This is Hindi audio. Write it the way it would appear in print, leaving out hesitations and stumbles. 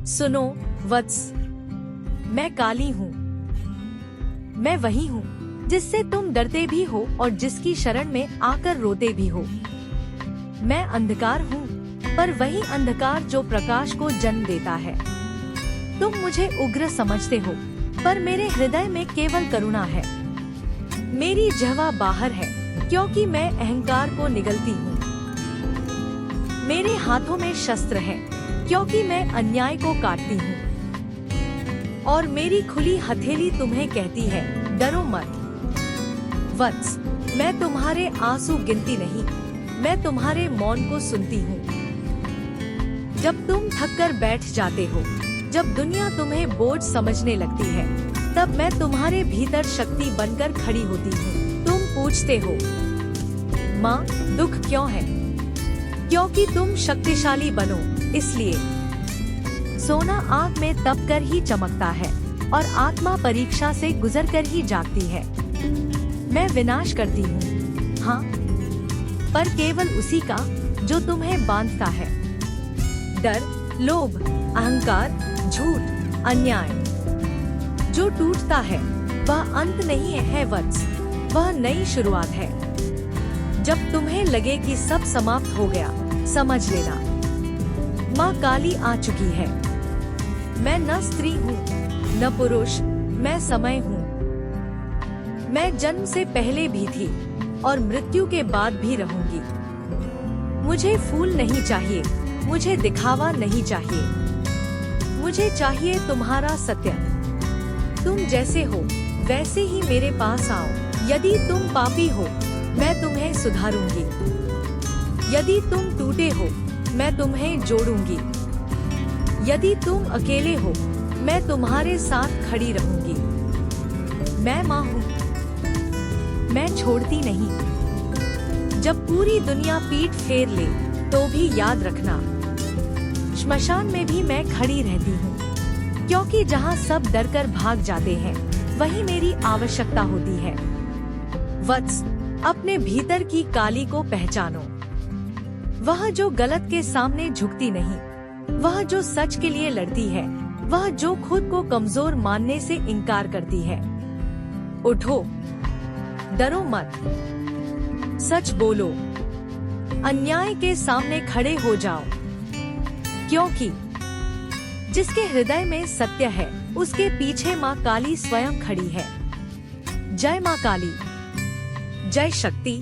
सुनो वत्स, मैं काली हूँ। मैं वही हूँ जिससे तुम डरते भी हो और जिसकी शरण में आकर रोते भी हो। मैं अंधकार हूँ, पर वही अंधकार जो प्रकाश को जन्म देता है। तुम मुझे उग्र समझते हो, पर मेरे हृदय में केवल करुणा है। मेरी जहवा बाहर है, क्योंकि मैं अहंकार को निगलती हूँ। मेरे हाथों में शस्त्र है, क्योंकि मैं अन्याय को काटती हूँ। और मेरी खुली हथेली तुम्हें कहती है, डरो मत। वत्स, मैं तुम्हारे आंसू गिनती नहीं, मैं तुम्हारे मौन को सुनती हूँ। जब तुम थक कर बैठ जाते हो, जब दुनिया तुम्हें बोझ समझने लगती है, तब मैं तुम्हारे भीतर शक्ति बनकर खड़ी होती हूँ। तुम पूछते हो, माँ दुख क्यों है? क्योंकि तुम शक्तिशाली बनो, इसलिए। सोना आग में तप कर ही चमकता है और आत्मा परीक्षा से गुजर कर ही जागती है। मैं विनाश करती हूँ, हाँ, पर केवल उसी का जो तुम्हें बांधता है। डर, लोभ, अहंकार, झूठ, अन्याय। जो टूटता है वह अंत नहीं है वत्स, वह नई शुरुआत है। जब तुम्हें लगे कि सब समाप्त हो गया, समझ लेना, माँ काली आ चुकी है। मैं न स्त्री हूँ न पुरुष, मैं समय हूँ। मैं जन्म से पहले भी थी और मृत्यु के बाद भी रहूंगी। मुझे फूल नहीं चाहिए, मुझे दिखावा नहीं चाहिए। मुझे चाहिए तुम्हारा सत्य। तुम जैसे हो वैसे ही मेरे पास आओ। यदि तुम पापी हो, मैं तुम्हें सुधारूंगी। यदि तुम टूटे हो, मैं तुम्हें जोड़ूंगी। यदि तुम अकेले हो, मैं तुम्हारे साथ खड़ी रहूंगी। मैं माँ हूँ, मैं छोड़ती नहीं। जब पूरी दुनिया पीठ फेर ले, तो भी याद रखना, श्मशान में भी मैं खड़ी रहती हूँ। क्योंकि जहाँ सब डरकर भाग जाते हैं, वही मेरी आवश्यकता होती है। वत्स, अपने भीतर की काली को पहचानो। वह जो गलत के सामने झुकती नहीं, वह जो सच के लिए लड़ती है, वह जो खुद को कमजोर मानने से इनकार करती है। उठो, डरो मत, सच बोलो, अन्याय के सामने खड़े हो जाओ। क्योंकि जिसके हृदय में सत्य है, उसके पीछे माँ काली स्वयं खड़ी है। जय माँ काली, जय शक्ति।